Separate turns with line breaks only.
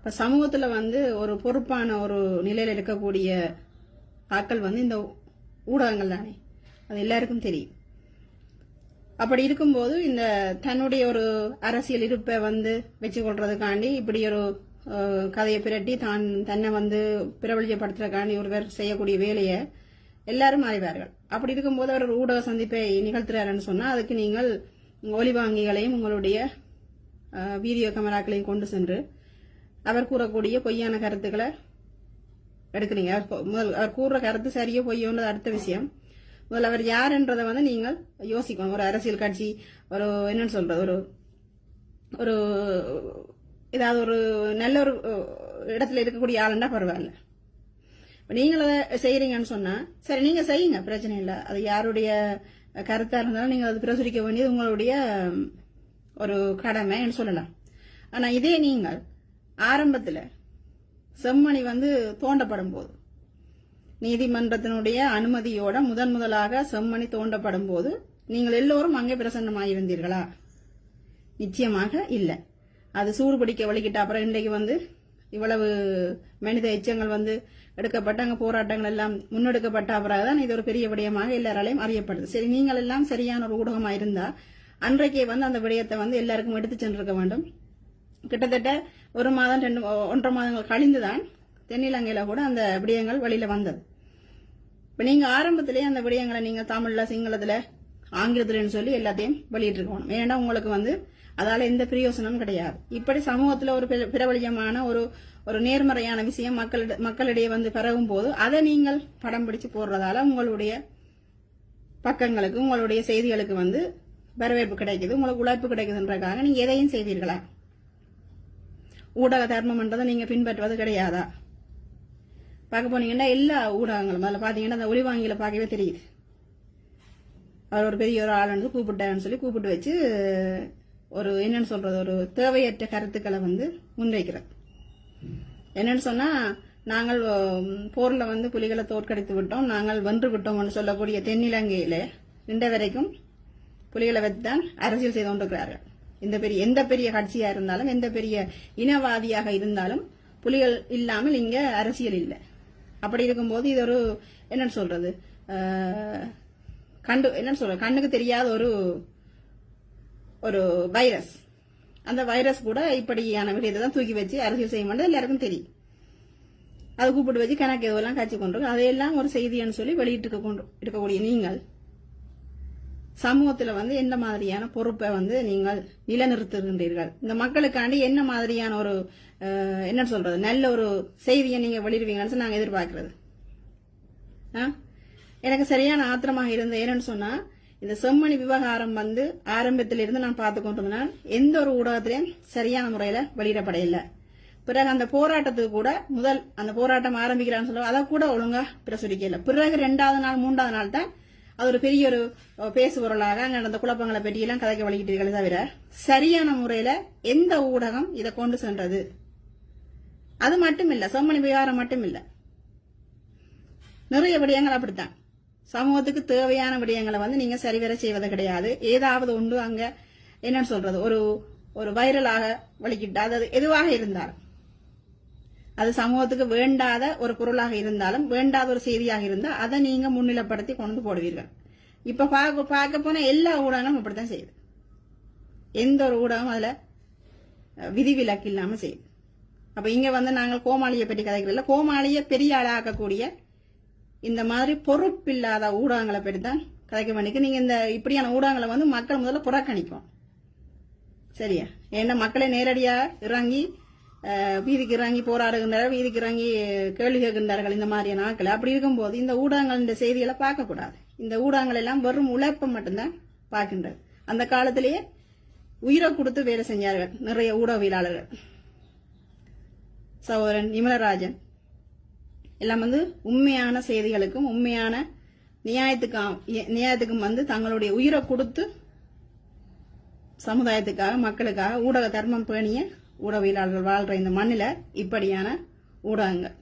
இப்போ சமூகத்தில் வந்து ஒரு பொறுப்பான ஒரு நிலையில் இருக்கக்கூடிய ஆட்கள் வந்து இந்த ஊடகங்கள் தானே, அது எல்லாருக்கும் தெரியும். அப்படி இருக்கும்போது இந்த தன்னுடைய ஒரு அரசியல் இருப்பை வந்து வச்சுக்கொள்றதுக்காண்டி இப்படி ஒரு கதையை பிரட்டி தன்னை வந்து பிரபலியப்படுத்துறதுக்காண்டி ஒருவர் செய்யக்கூடிய வேலையை எல்லாரும் அறிவார்கள். அப்படி இருக்கும்போது அவர் ஒரு ஊடக சந்திப்பை நிகழ்த்துறாருன்னு சொன்னா அதுக்கு நீங்கள் ஒலிவாங்கிகளையும் உங்களுடைய வீடியோ கேமராக்களையும் கொண்டு சென்று அவர் கூறக்கூடிய பொய்யான கருத்துக்களை எடுக்கிறீங்க. முதல் அவர் கூறுற கருத்து சரியோ பொய்யோன்றது அடுத்த விஷயம். முதல்ல அவர் யாருன்றதை வந்து நீங்கள் யோசிக்கணும். ஒரு அரசியல் கட்சி, ஒரு என்னன்னு சொல்றது, ஒரு ஒரு ஏதாவது ஒரு நல்ல ஒரு இடத்துல இருக்கக்கூடிய ஆளுண்டா பரவாயில்ல. நீங்கள் அதை செய்யறீங்கன்னு சொன்னா சரி, நீங்க செய்யுங்க, பிரச்சனை இல்லை. அது யாருடைய கருத்தா இருந்தாலும் நீங்க அது பிரசுரிக்க வேண்டியது உங்களுடைய ஒரு கடமைன்னு சொல்லலாம். ஆனா இதே நீங்கள் ஆரம்பத்துல செம்மணி வந்து தோண்டப்படும் போது, நீதிமன்றத்தினுடைய அனுமதியோட முதலாக செம்மணி தோண்டப்படும் போது நீங்கள் எல்லோரும் அங்கே பிரசன்னமாயிருந்தீர்களா? நிச்சயமாக இல்லை. அது சூடு பிடிக்க வலிக்கிட்ட அப்புறம் இன்றைக்கு வந்து இவ்வளவு மனித எச்சங்கள் வந்து எடுக்கப்பட்ட அங்கே போராட்டங்கள் எல்லாம் முன்னெடுக்கப்பட்ட அப்புறம்தான் இது ஒரு பெரிய விடயமாக எல்லாராலையும் அறியப்படுது. சரி, நீங்கள் எல்லாம் சரியான ஒரு ஊடகமாக இருந்தா அன்றைக்கே வந்து அந்த விடயத்தை வந்து எல்லாருக்கும் எடுத்து சென்றிருக்க வேண்டும். கிட்டத்தட்ட 1 மாதம் 1.5 மாதங்கள் கழிந்துதான் தென்னிலங்கையில கூட அந்த விடயங்கள் வெளியில வந்தது. இப்ப நீங்க ஆரம்பத்திலேயே அந்த விடயங்களை நீங்க தமிழ்ல, சிங்களத்துல, ஆங்கிலத்துலன்னு சொல்லி எல்லாத்தையும் வெளியிட்டிருக்கணும். ஏன்னா உங்களுக்கு வந்து அதால எந்த பிரயோசனமும் கிடையாது. இப்படி சமூகத்துல ஒரு பிரபலியமான ஒரு நேர்மறையான விஷயம் மக்களிடையே வந்து பரவும் போது அதை நீங்கள் படம் பிடிச்சு போடுறதால உங்களுடைய பக்கங்களுக்கு, உங்களுடைய செய்திகளுக்கு வந்து வரவேற்பு கிடைக்குது, உங்களுக்கு உழைப்பு கிடைக்குதுன்றக்காக நீங்க எதையும் செய்வீர்களா? ஊடக தர்மம்ன்றதை நீங்க பின்பற்றுவது கிடையாதா? பார்க்க போனீங்கன்னா எல்லா ஊடகங்களும் அதில் பாத்தீங்கன்னா அந்த ஒலிவாங்கியில பார்க்கவே தெரியுது. அவர் ஒரு பெரிய ஒரு ஆள் வந்து கூப்பிட்டாருன்னு சொல்லி கூப்பிட்டு வச்சு ஒரு என்னன்னு சொல்றது, ஒரு தேவையற்ற கருத்துக்களை வந்து முன்வைக்கிறது. என்னன்னு சொன்னா, நாங்கள் போர்ல வந்து புலிகளை தோற்கடித்து விட்டோம், நாங்கள் வென்று விட்டோம்னு சொல்லக்கூடிய தென்னிலங்கையில இன்ற வரைக்கும் புலிகளை வைத்துதான் அரசியல் செய்து கொண்டிருக்கிறார்கள். எந்த பெரிய கட்சியா இருந்தாலும், எந்த பெரிய இனவாதியாக இருந்தாலும் புலிகள் இல்லாமல் இங்க அரசியல் இல்லை. அப்படி இருக்கும்போது இது ஒரு என்னன்னு சொல்றது, கண்ணுக்கு தெரியாத ஒரு வைரஸ். அந்த வைரஸ் கூட இப்படியான விடயத்தை தான் தூக்கி வச்சு அரசியல் செய்ய மாட்டேன், எல்லாருக்கும் தெரியும். அதை கூப்பிட்டு வச்சு கணக்கு எதுவெல்லாம் காட்சி கொண்டு அதையெல்லாம் ஒரு செய்தின்னு சொல்லி வெளியிட்டு இருக்கக்கூடிய நீங்கள் சமூகத்துல வந்து என்ன மாதிரியான பொறுப்பை வந்து நீங்கள் நிலைநிறுத்துகின்றீர்கள்? இந்த மக்களுக்காண்டி என்ன மாதிரியான ஒரு என்ன சொல்றது, நல்ல ஒரு செய்தியை நீங்க வெளியிடுவீங்கன்னு நாங்க எதிர்பார்க்கிறது. எனக்கு சரியான ஆத்திரமாக இருந்த ஏன்னு சொன்னா, இந்த செம்மணி விவகாரம் வந்து ஆரம்பத்திலிருந்து நான் பார்த்து கொண்டிருந்தேன். எந்த ஒரு ஊடகத்திலையும் சரியான முறையில வெளியிடப்பட இல்லை. பிறகு அந்த போராட்டத்துக்கு கூட அந்த போராட்டம் ஆரம்பிக்கிறான்னு சொல்ல அதை கூட ஒழுங்கா பிரசுரிக்கல. பிறகு 2வது நாள் 3வது நாள் தான் அது ஒரு பெரிய ஒரு பேசுபொருளாக நடந்த குழப்பங்களை பற்றியெல்லாம் கதைக்க வலிக்கிட்டீர்களே தவிர சரியான முறையில எந்த ஊடகம் இதை கொண்டு சென்றது? அது மட்டும் இல்ல, செம்மணி விவகாரம் மட்டும் இல்ல, நிறைய விடயங்கள் அப்படித்தான். சமூகத்துக்கு தேவையான விடயங்களை வந்து நீங்க சரிவர செய்வது கிடையாது. ஏதாவது உண்டு அங்க என்னன்னு சொல்றது, ஒரு வைரலாக வலிக்கிட்டா, அது எதுவாக இருந்தாலும், அது சமூகத்துக்கு வேண்டாத ஒரு பொருளாக இருந்தாலும், வேண்டாத ஒரு செய்தியாக இருந்தால் அதை நீங்க முன்னிலைப்படுத்தி கொண்டு போடுவீர்கள். இப்ப பார்க்க போன எல்லா ஊடகங்களும் இப்படித்தான் செய்யுது. எந்த ஒரு ஊடகம் அதுல விதிவிலக்கு இல்லாம செய்யுது. அப்ப இங்க வந்து நாங்கள் கோமாளியை பற்றி கதைக்கிறோம். கோமாளியை பெரிய ஆளாக்கக்கூடிய இந்த மாதிரி பொறுப்பில்லாத ஊடகங்களை பற்றி தான் கதைக்க வேண்டியது. நீங்க இந்த இப்படியான ஊடகங்களை வந்து மக்கள் முதல்ல புறக்கணிக்கும், சரியா? ஏன்னா மக்களை நேரடியா இறங்கி வீதிக்கு இறங்கி போராடுகின்றார்கள், வீதிக்கு இறங்கி கேள்வி கேட்கின்றார்கள் இந்த மாதிரியான ஆட்கள். அப்படி இருக்கும்போது இந்த ஊடகங்கள் இந்த செய்திகளை பார்க்க கூடாது. இந்த ஊடகங்கள் எல்லாம் வெறும் உழைப்பை மட்டும்தான் பார்க்கின்றது. அந்த காலத்திலேயே உயிரை கொடுத்து வேலை செஞ்சார்கள் நிறைய ஊடகவியலாளர்கள். சகோதரன் இமலராஜன் எல்லாம் வந்து உண்மையான செய்திகளுக்கும் உண்மையான நியாயத்துக்கும் வந்து தங்களுடைய உயிரை கொடுத்து சமுதாயத்துக்காக, மக்களுக்காக ஊடக தர்மம் பேணிய ஊடகவியலாளர்கள் வாழ்ற இந்த மண்ணில இப்படியான ஊடகங்கள்